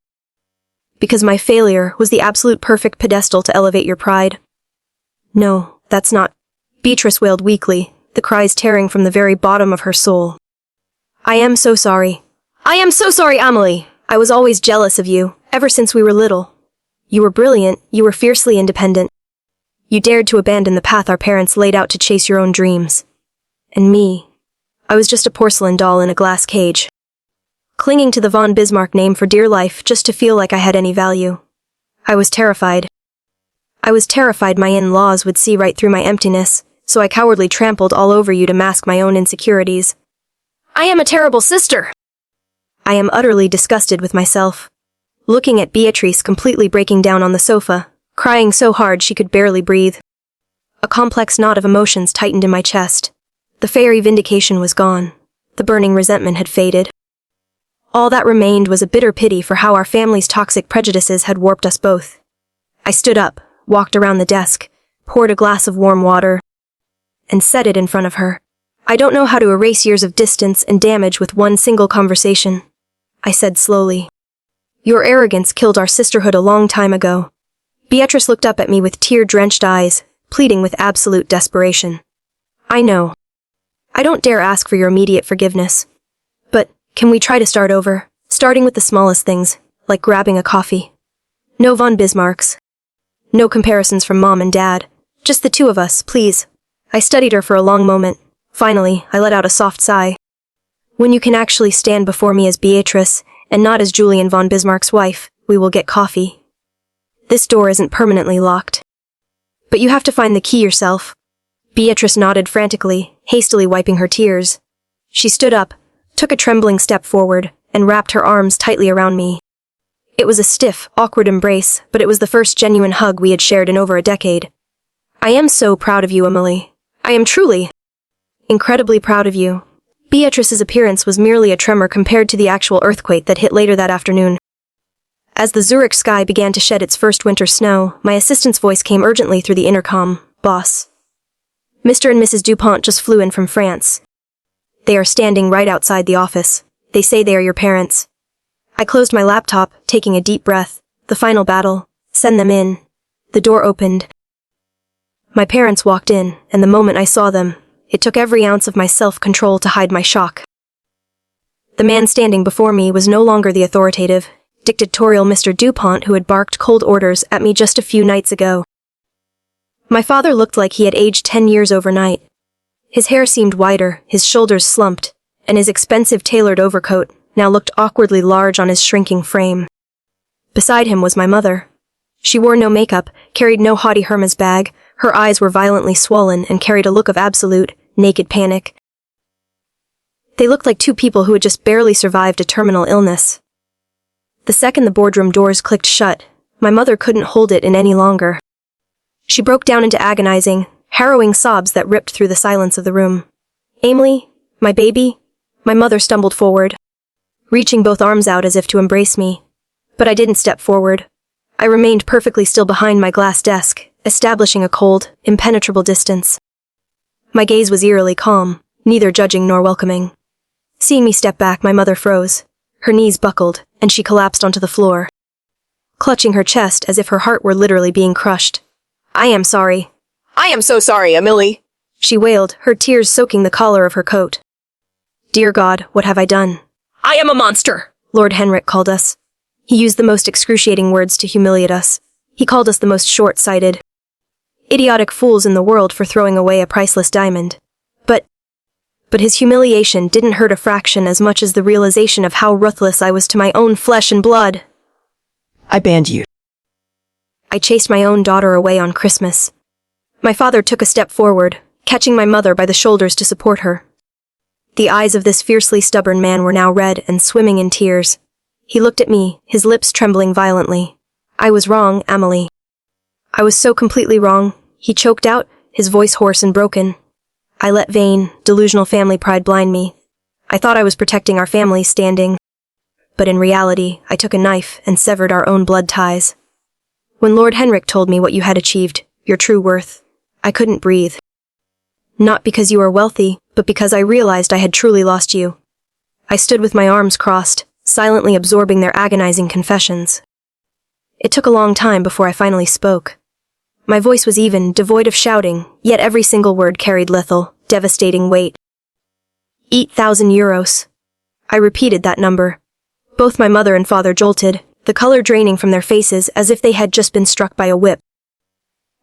Because my failure was the absolute perfect pedestal to elevate your pride. No, that's not. Beatrice wailed weakly, the cries tearing from the very bottom of her soul. I am so sorry. I am so sorry, Amelie. I was always jealous of you, ever since we were little. You were brilliant, you were fiercely independent. You dared to abandon the path our parents laid out to chase your own dreams. And me, I was just a porcelain doll in a glass cage, clinging to the von Bismarck name for dear life just to feel like I had any value. I was terrified. I was terrified my in-laws would see right through my emptiness, so I cowardly trampled all over you to mask my own insecurities. I am a terrible sister! I am utterly disgusted with myself. Looking at Beatrice completely breaking down on the sofa, crying so hard she could barely breathe. A complex knot of emotions tightened in my chest. The fairy vindication was gone. The burning resentment had faded. All that remained was a bitter pity for how our family's toxic prejudices had warped us both. I stood up, walked around the desk, poured a glass of warm water, and set it in front of her. I don't know how to erase years of distance and damage with one single conversation. I said slowly. Your arrogance killed our sisterhood a long time ago. Beatrice looked up at me with tear-drenched eyes, pleading with absolute desperation. I know. I don't dare ask for your immediate forgiveness. But, can we try to start over, starting with the smallest things, like grabbing a coffee? No von Bismarcks. No comparisons from Mom and Dad. Just the two of us, please. I studied her for a long moment. Finally, I let out a soft sigh. When you can actually stand before me as Beatrice, and not as Julian von Bismarck's wife, we will get coffee. This door isn't permanently locked. But you have to find the key yourself. Beatrice nodded frantically, hastily wiping her tears. She stood up, took a trembling step forward, and wrapped her arms tightly around me. It was a stiff, awkward embrace, but it was the first genuine hug we had shared in over a decade. I am so proud of you, Amelie. I am truly, incredibly proud of you. Beatrice's appearance was merely a tremor compared to the actual earthquake that hit later that afternoon. As the Zurich sky began to shed its first winter snow, my assistant's voice came urgently through the intercom. Boss. Mr. and Mrs. DuPont just flew in from France. They are standing right outside the office. They say they are your parents. I closed my laptop, taking a deep breath. The final battle. Send them in. The door opened. My parents walked in, and the moment I saw them, it took every ounce of my self-control to hide my shock. The man standing before me was no longer the authoritative, dictatorial Mr. DuPont who had barked cold orders at me just a few nights ago. My father looked like he had aged 10 years overnight. His hair seemed whiter, his shoulders slumped, and his expensive tailored overcoat now looked awkwardly large on his shrinking frame. Beside him was my mother. She wore no makeup, carried no haughty Hermes bag, her eyes were violently swollen and carried a look of absolute, naked panic. They looked like two people who had just barely survived a terminal illness. The second the boardroom doors clicked shut, my mother couldn't hold it in any longer. She broke down into agonizing, harrowing sobs that ripped through the silence of the room. "Emily, my baby," my mother stumbled forward, reaching both arms out as if to embrace me. But I didn't step forward. I remained perfectly still behind my glass desk, establishing a cold, impenetrable distance. My gaze was eerily calm, neither judging nor welcoming. Seeing me step back, my mother froze. Her knees buckled, and she collapsed onto the floor, clutching her chest as if her heart were literally being crushed. "I am sorry." "I am so sorry, Emily," she wailed, her tears soaking the collar of her coat. "Dear God, what have I done?" "I am a monster," Lord Henrik called us. He used the most excruciating words to humiliate us. He called us the most short-sighted, idiotic fools in the world for throwing away a priceless diamond. But his humiliation didn't hurt a fraction as much as the realization of how ruthless I was to my own flesh and blood. "I banned you." I chased my own daughter away on Christmas. My father took a step forward, catching my mother by the shoulders to support her. The eyes of this fiercely stubborn man were now red and swimming in tears. He looked at me, his lips trembling violently. "I was wrong, Emily. I was so completely wrong," he choked out, his voice hoarse and broken. "I let vain, delusional family pride blind me. I thought I was protecting our family's standing. But in reality, I took a knife and severed our own blood ties. When Lord Henrik told me what you had achieved, your true worth, I couldn't breathe. Not because you are wealthy, but because I realized I had truly lost you." I stood with my arms crossed, silently absorbing their agonizing confessions. It took a long time before I finally spoke. My voice was even, devoid of shouting, yet every single word carried lethal, devastating weight. 8,000 euros. I repeated that number. Both my mother and father jolted, the color draining from their faces as if they had just been struck by a whip.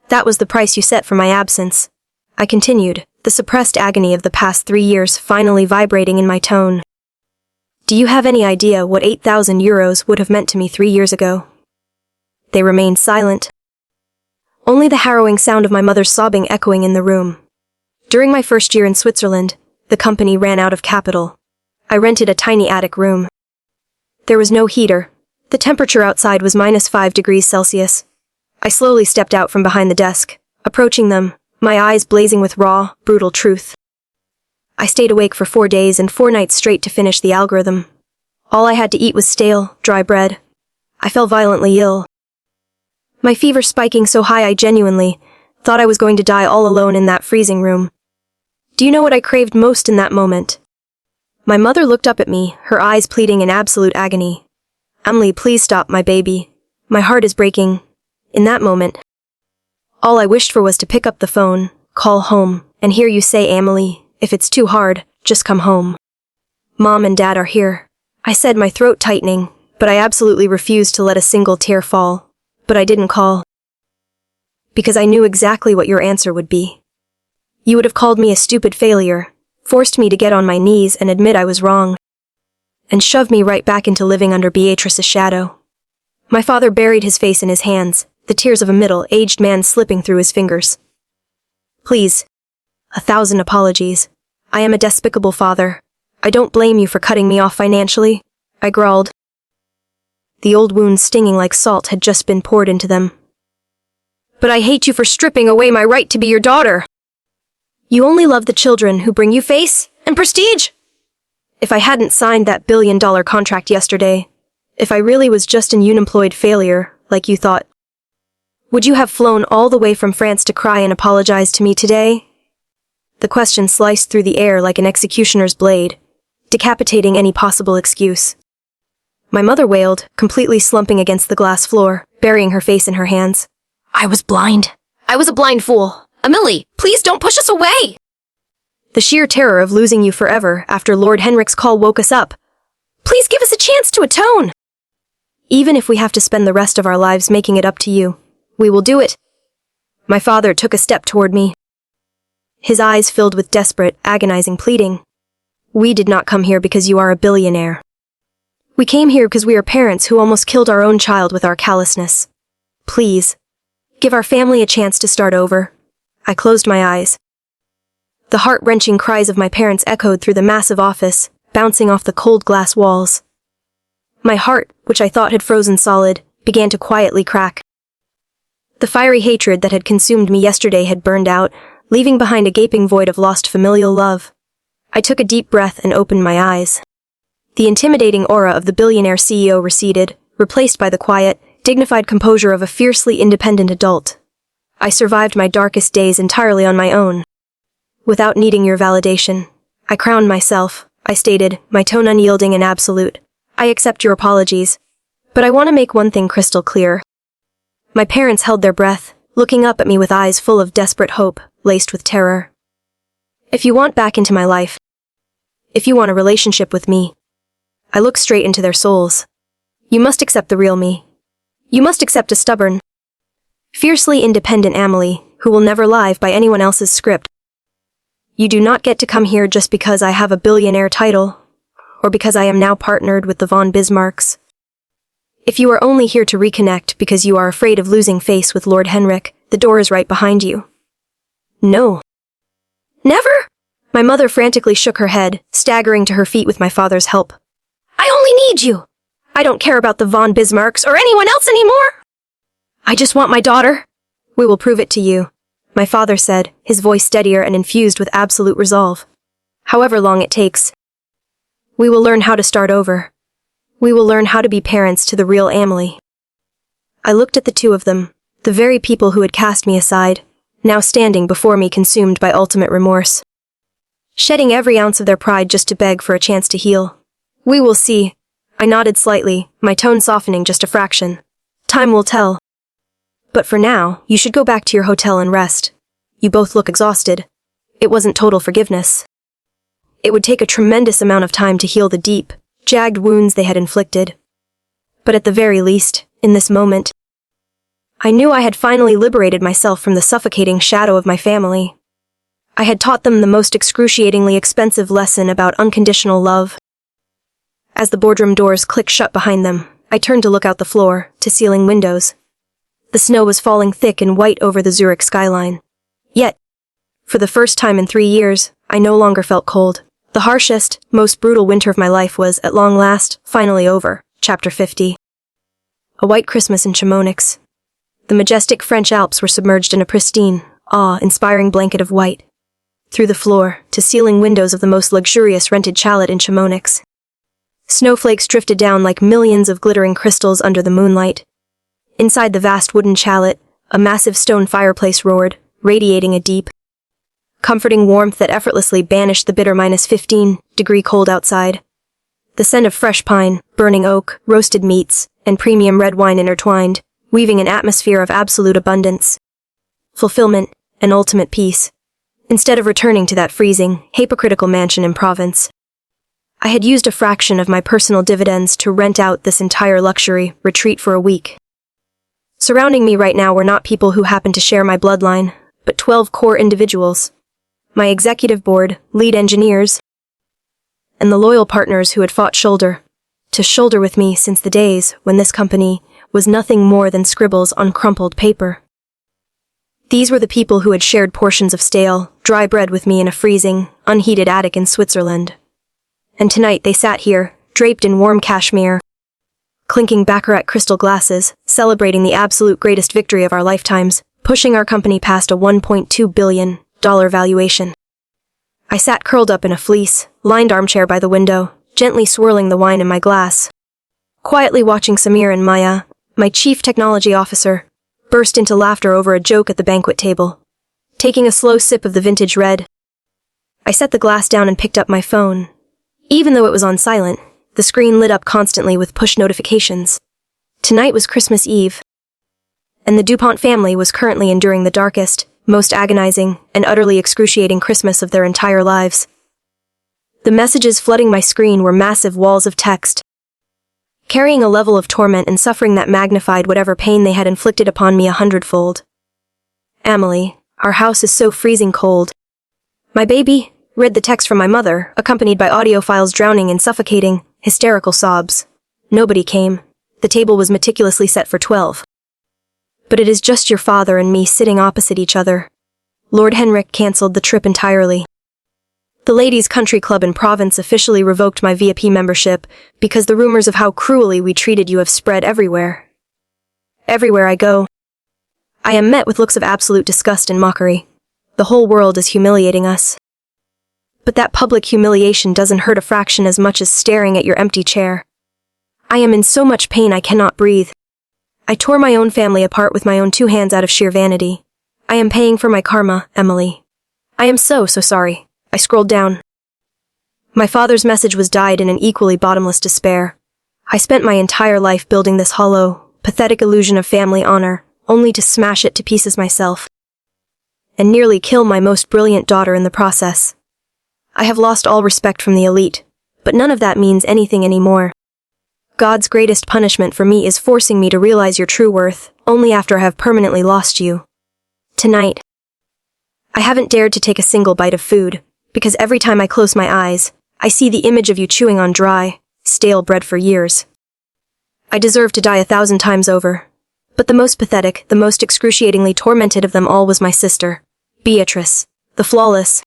"That was the price you set for my absence," I continued, the suppressed agony of the past 3 years finally vibrating in my tone. "Do you have any idea what 8,000 euros would have meant to me 3 years ago?" They remained silent. Only the harrowing sound of my mother's sobbing echoing in the room. During my first year in Switzerland, the company ran out of capital. I rented a tiny attic room. There was no heater. The temperature outside was -5 degrees Celsius. I slowly stepped out from behind the desk, approaching them, my eyes blazing with raw, brutal truth. I stayed awake for 4 days and 4 nights straight to finish the algorithm. All I had to eat was stale, dry bread. I fell violently ill. My fever spiking so high I genuinely thought I was going to die all alone in that freezing room. Do you know what I craved most in that moment? My mother looked up at me, her eyes pleading in absolute agony. "Emily, please stop, my baby. My heart is breaking." In that moment, all I wished for was to pick up the phone, call home, and hear you say, "Emily, if it's too hard, just come home. Mom and Dad are here." I said, my throat tightening, but I absolutely refused to let a single tear fall. But I didn't call. Because I knew exactly what your answer would be. You would have called me a stupid failure, forced me to get on my knees and admit I was wrong, and shoved me right back into living under Beatrice's shadow. My father buried his face in his hands, the tears of a middle-aged man slipping through his fingers. "Please. 1,000 apologies. I am a despicable father. I don't blame you for cutting me off financially," I growled. The old wounds stinging like salt had just been poured into them. "But I hate you for stripping away my right to be your daughter. You only love the children who bring you face and prestige. If I hadn't signed that billion-dollar contract yesterday, if I really was just an unemployed failure, like you thought, would you have flown all the way from France to cry and apologize to me today?" The question sliced through the air like an executioner's blade, decapitating any possible excuse. My mother wailed, completely slumping against the glass floor, burying her face in her hands. "I was blind. I was a blind fool. Emily, please don't push us away." The sheer terror of losing you forever after Lord Henrik's call woke us up, Please give us a chance to atone. Even if we have to spend the rest of our lives making it up to you, we will do it. My father took a step toward me, his eyes filled with desperate, agonizing pleading. We did not come here because you are a billionaire. We came here because we are parents who almost killed our own child with our callousness. Please, give our family a chance to start over. I closed my eyes. The heart-wrenching cries of my parents echoed through the massive office, bouncing off the cold glass walls. My heart, which I thought had frozen solid, began to quietly crack. The fiery hatred that had consumed me yesterday had burned out, leaving behind a gaping void of lost familial love. I took a deep breath and opened my eyes. The intimidating aura of the billionaire CEO receded, replaced by the quiet, dignified composure of a fiercely independent adult. I survived my darkest days entirely on my own. Without needing your validation, I crowned myself, I stated, my tone unyielding and absolute. I accept your apologies, but I want to make one thing crystal clear. My parents held their breath, looking up at me with eyes full of desperate hope, laced with terror. If you want back into my life, if you want a relationship with me, I looked straight into their souls. You must accept the real me. You must accept a stubborn, fiercely independent Amelie, who will never lie by anyone else's script. You do not get to come here just because I have a billionaire title, or because I am now partnered with the von Bismarcks. If you are only here to reconnect because you are afraid of losing face with Lord Henrik, the door is right behind you. No. Never? My mother frantically shook her head, staggering to her feet with my father's help. I only need you. I don't care about the von Bismarcks or anyone else anymore. I just want my daughter. We will prove it to you, my father said, his voice steadier and infused with absolute resolve. However long it takes. We will learn how to start over. We will learn how to be parents to the real Amelie. I looked at the two of them, the very people who had cast me aside, now standing before me consumed by ultimate remorse. Shedding every ounce of their pride just to beg for a chance to heal. We will see. I nodded slightly, my tone softening just a fraction. Time will tell. But for now, you should go back to your hotel and rest. You both look exhausted. It wasn't total forgiveness. It would take a tremendous amount of time to heal the deep, jagged wounds they had inflicted. But at the very least, in this moment, I knew I had finally liberated myself from the suffocating shadow of my family. I had taught them the most excruciatingly expensive lesson about unconditional love. As the boardroom doors clicked shut behind them, I turned to look out the floor, to ceiling windows. The snow was falling thick and white over the Zurich skyline. Yet, for the first time in 3 years, I no longer felt cold. The harshest, most brutal winter of my life was, at long last, finally over. Chapter 50. A white Christmas in Chamonix. The majestic French Alps were submerged in a pristine, awe-inspiring blanket of white. Through the floor, to ceiling windows of the most luxurious rented chalet in Chamonix. Snowflakes drifted down like millions of glittering crystals under the moonlight. Inside the vast wooden chalet, a massive stone fireplace roared, radiating a deep, comforting warmth that effortlessly banished the bitter -15-degree cold outside. The scent of fresh pine, burning oak, roasted meats, and premium red wine intertwined, weaving an atmosphere of absolute abundance, fulfillment, and ultimate peace. Instead of returning to that freezing, hypocritical mansion in Provence, I had used a fraction of my personal dividends to rent out this entire luxury retreat for a week. Surrounding me right now were not people who happened to share my bloodline, but 12 core individuals. My executive board, lead engineers, and the loyal partners who had fought shoulder to shoulder with me since the days when this company was nothing more than scribbles on crumpled paper. These were the people who had shared portions of stale, dry bread with me in a freezing, unheated attic in Switzerland. And tonight they sat here, draped in warm cashmere, clinking baccarat crystal glasses, celebrating the absolute greatest victory of our lifetimes, pushing our company past a $1.2 billion valuation. I sat curled up in a fleece-lined armchair by the window, gently swirling the wine in my glass, quietly watching Samir and Maya, my chief technology officer, burst into laughter over a joke at the banquet table. Taking a slow sip of the vintage red, I set the glass down and picked up my phone. Even though it was on silent, the screen lit up constantly with push notifications. Tonight was Christmas Eve, and the DuPont family was currently enduring the darkest, most agonizing, and utterly excruciating Christmas of their entire lives. The messages flooding my screen were massive walls of text, carrying a level of torment and suffering that magnified whatever pain they had inflicted upon me 100-fold. Amelie, our house is so freezing cold. My baby, read the text from my mother, accompanied by audio files drowning in suffocating, hysterical sobs. Nobody came. The table was meticulously set for 12. But it is just your father and me sitting opposite each other. Lord Henrik cancelled the trip entirely. The Ladies' Country Club in Provence officially revoked my VIP membership because the rumors of how cruelly we treated you have spread everywhere. Everywhere I go, I am met with looks of absolute disgust and mockery. The whole world is humiliating us. But that public humiliation doesn't hurt a fraction as much as staring at your empty chair. I am in so much pain I cannot breathe. I tore my own family apart with my own 2 hands out of sheer vanity. I am paying for my karma, Emily. I am so sorry. I scrolled down. My father's message was dyed in an equally bottomless despair. I spent my entire life building this hollow, pathetic illusion of family honor, only to smash it to pieces myself, and nearly kill my most brilliant daughter in the process. I have lost all respect from the elite, but none of that means anything anymore. God's greatest punishment for me is forcing me to realize your true worth, only after I have permanently lost you. Tonight, I haven't dared to take a single bite of food, because every time I close my eyes, I see the image of you chewing on dry, stale bread for years. I deserve to die 1,000 times over. But the most pathetic, the most excruciatingly tormented of them all was my sister, Beatrice, the flawless,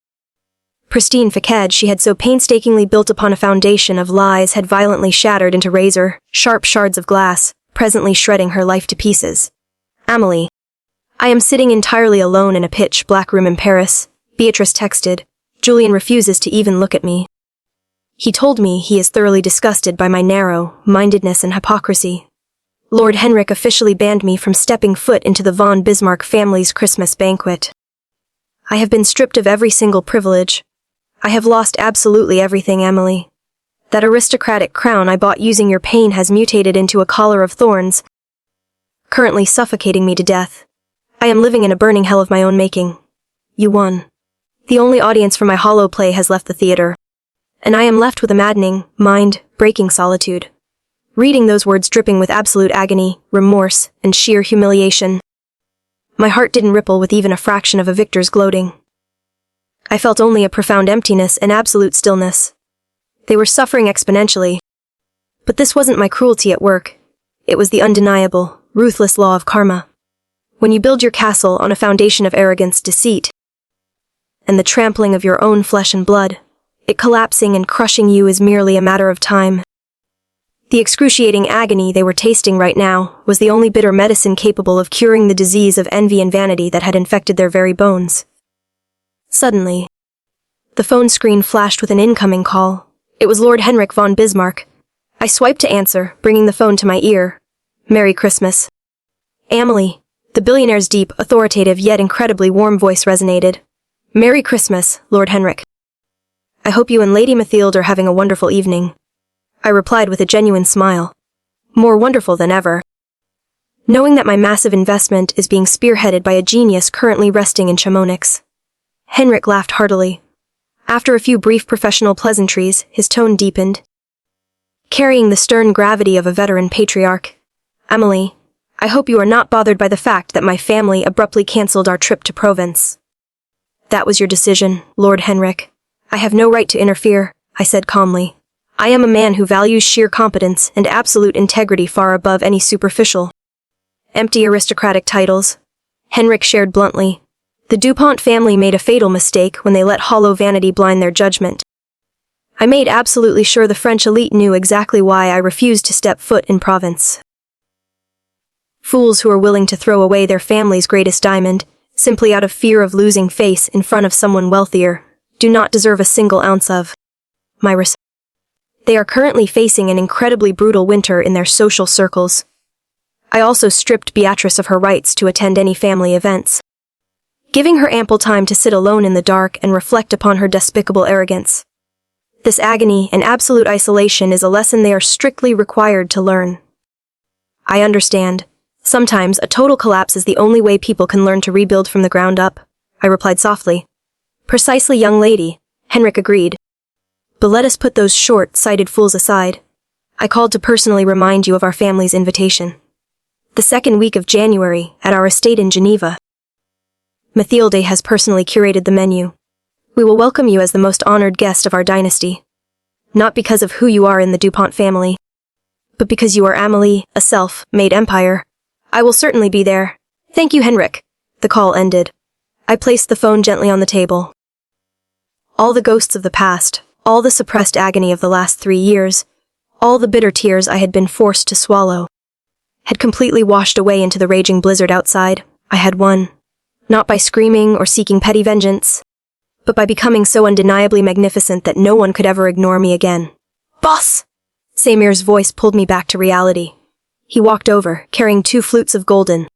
pristine facade she had so painstakingly built upon a foundation of lies had violently shattered into razor-sharp shards of glass, presently shredding her life to pieces. Amelie. I am sitting entirely alone in a pitch-black room in Paris. Beatrice texted. Julian refuses to even look at me. He told me he is thoroughly disgusted by my narrow-mindedness and hypocrisy. Lord Henrik officially banned me from stepping foot into the von Bismarck family's Christmas banquet. I have been stripped of every single privilege. I have lost absolutely everything, Emily. That aristocratic crown I bought using your pain has mutated into a collar of thorns, currently suffocating me to death. I am living in a burning hell of my own making. You won. The only audience for my hollow play has left the theater, and I am left with a maddening, mind-breaking solitude. Reading those words dripping with absolute agony, remorse, and sheer humiliation, my heart didn't ripple with even a fraction of a victor's gloating. I felt only a profound emptiness and absolute stillness. They were suffering exponentially. But this wasn't my cruelty at work. It was the undeniable, ruthless law of karma. When you build your castle on a foundation of arrogance, deceit, and the trampling of your own flesh and blood, it collapsing and crushing you is merely a matter of time. The excruciating agony they were tasting right now was the only bitter medicine capable of curing the disease of envy and vanity that had infected their very bones. Suddenly, the phone screen flashed with an incoming call. It was Lord Henrik von Bismarck. I swiped to answer, bringing the phone to my ear. Merry Christmas. Amelie. The billionaire's deep, authoritative yet incredibly warm voice resonated. Merry Christmas, Lord Henrik. I hope you and Lady Mathilde are having a wonderful evening. I replied with a genuine smile. More wonderful than ever. Knowing that my massive investment is being spearheaded by a genius currently resting in Chamonix. Henrik laughed heartily. After a few brief professional pleasantries, his tone deepened, carrying the stern gravity of a veteran patriarch. Amelie, I hope you are not bothered by the fact that my family abruptly cancelled our trip to Provence. That was your decision, Lord Henrik. I have no right to interfere, I said calmly. I am a man who values sheer competence and absolute integrity far above any superficial, empty aristocratic titles. Henrik shared bluntly. The DuPont family made a fatal mistake when they let hollow vanity blind their judgment. I made absolutely sure the French elite knew exactly why I refused to step foot in Provence. Fools who are willing to throw away their family's greatest diamond, simply out of fear of losing face in front of someone wealthier, do not deserve a single ounce of my respect. They are currently facing an incredibly brutal winter in their social circles. I also stripped Beatrice of her rights to attend any family events, giving her ample time to sit alone in the dark and reflect upon her despicable arrogance. This agony and absolute isolation is a lesson they are strictly required to learn. I understand. Sometimes a total collapse is the only way people can learn to rebuild from the ground up, I replied softly. Precisely, young lady, Henrik agreed. But let us put those short-sighted fools aside. I called to personally remind you of our family's invitation. The second week of January, at our estate in Geneva. Mathilde has personally curated the menu. We will welcome you as the most honored guest of our dynasty. Not because of who you are in the DuPont family, but because you are Amélie, a self-made empire. I will certainly be there. Thank you, Henrik. The call ended. I placed the phone gently on the table. All the ghosts of the past, all the suppressed agony of the last 3 years, all the bitter tears I had been forced to swallow, had completely washed away into the raging blizzard outside. I had won. Not by screaming or seeking petty vengeance, but by becoming so undeniably magnificent that no one could ever ignore me again. Boss! Samir's voice pulled me back to reality. He walked over, carrying 2 flutes of golden,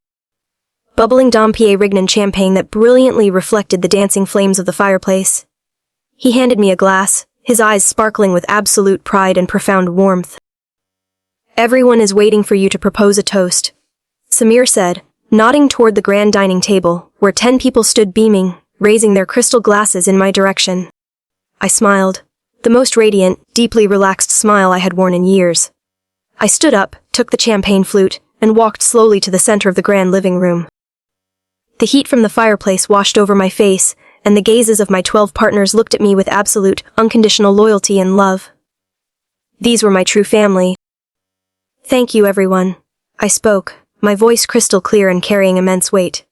bubbling Dom-Pierre Rignan champagne that brilliantly reflected the dancing flames of the fireplace. He handed me a glass, his eyes sparkling with absolute pride and profound warmth. Everyone is waiting for you to propose a toast, Samir said, nodding toward the grand dining table, where 10 people stood beaming, raising their crystal glasses in my direction. I smiled, the most radiant, deeply relaxed smile I had worn in years. I stood up, took the champagne flute, and walked slowly to the center of the grand living room. The heat from the fireplace washed over my face, and the gazes of my 12 partners looked at me with absolute, unconditional loyalty and love. These were my true family. Thank you, everyone. I spoke, my voice crystal clear and carrying immense weight.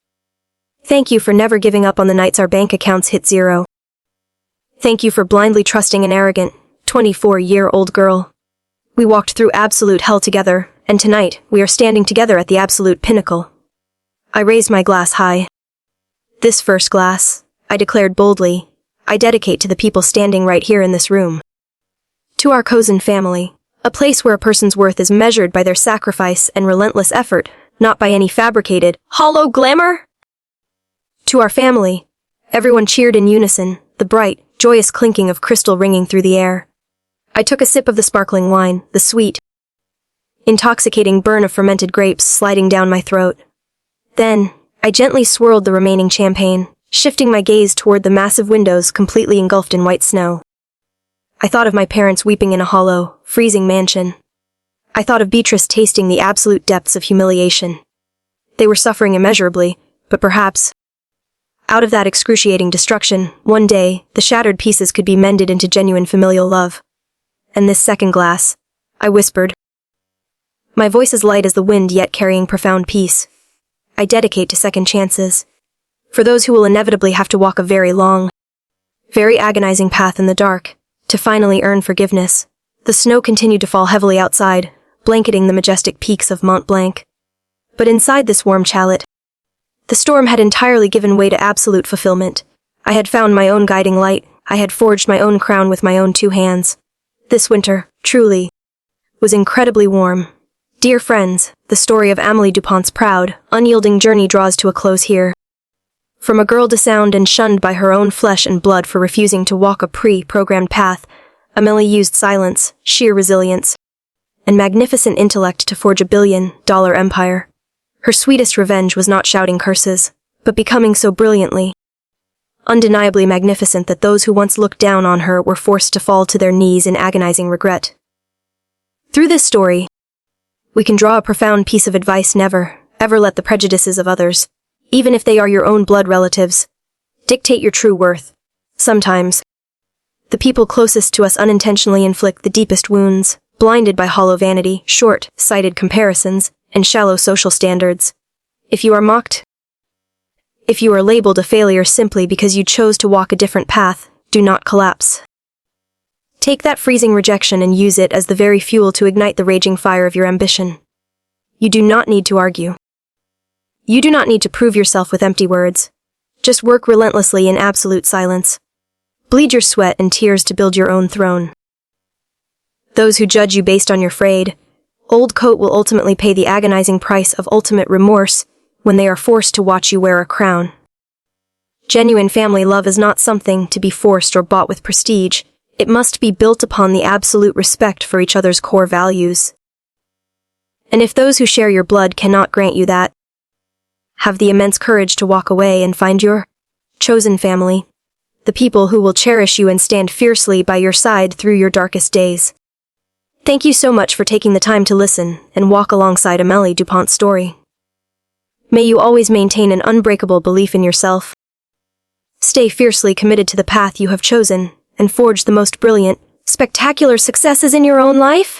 Thank you for never giving up on the nights our bank accounts hit zero. Thank you for blindly trusting an arrogant, 24-year-old girl. We walked through absolute hell together, and tonight, we are standing together at the absolute pinnacle. I raised my glass high. This first glass, I declared boldly, I dedicate to the people standing right here in this room. To our Kozin family, a place where a person's worth is measured by their sacrifice and relentless effort, not by any fabricated, hollow glamour. To our family, everyone cheered in unison, the bright, joyous clinking of crystal ringing through the air. I took a sip of the sparkling wine, the sweet, intoxicating burn of fermented grapes sliding down my throat. Then, I gently swirled the remaining champagne, shifting my gaze toward the massive windows completely engulfed in white snow. I thought of my parents weeping in a hollow, freezing mansion. I thought of Beatrice tasting the absolute depths of humiliation. They were suffering immeasurably, but perhaps, out of that excruciating destruction, one day, the shattered pieces could be mended into genuine familial love. And this second glass, I whispered, my voice as light as the wind yet carrying profound peace, I dedicate to second chances. For those who will inevitably have to walk a very long, very agonizing path in the dark, to finally earn forgiveness. The snow continued to fall heavily outside, blanketing the majestic peaks of Mont Blanc. But inside this warm chalet, the storm had entirely given way to absolute fulfillment. I had found my own guiding light, I had forged my own crown with my own 2 hands. This winter, truly, was incredibly warm. Dear friends, the story of Amélie Dupont's proud, unyielding journey draws to a close here. From a girl disowned and shunned by her own flesh and blood for refusing to walk a pre-programmed path, Amélie used silence, sheer resilience, and magnificent intellect to forge a billion-dollar empire. Her sweetest revenge was not shouting curses, but becoming so brilliantly, undeniably magnificent that those who once looked down on her were forced to fall to their knees in agonizing regret. Through this story, we can draw a profound piece of advice: never, ever let the prejudices of others, even if they are your own blood relatives, dictate your true worth. Sometimes, the people closest to us unintentionally inflict the deepest wounds, blinded by hollow vanity, short-sighted comparisons, and shallow social standards. If you are mocked, if you are labeled a failure simply because you chose to walk a different path, do not collapse. Take that freezing rejection and use it as the very fuel to ignite the raging fire of your ambition. You do not need to argue. You do not need to prove yourself with empty words. Just work relentlessly in absolute silence. Bleed your sweat and tears to build your own throne. Those who judge you based on your frayed, old coat will ultimately pay the agonizing price of ultimate remorse when they are forced to watch you wear a crown. Genuine family love is not something to be forced or bought with prestige. It must be built upon the absolute respect for each other's core values. And if those who share your blood cannot grant you that, have the immense courage to walk away and find your chosen family. the people who will cherish you and stand fiercely by your side through your darkest days. Thank you so much for taking the time to listen and walk alongside Amélie Dupont's story. May you always maintain an unbreakable belief in yourself. Stay fiercely committed to the path you have chosen and forge the most brilliant, spectacular successes in your own life.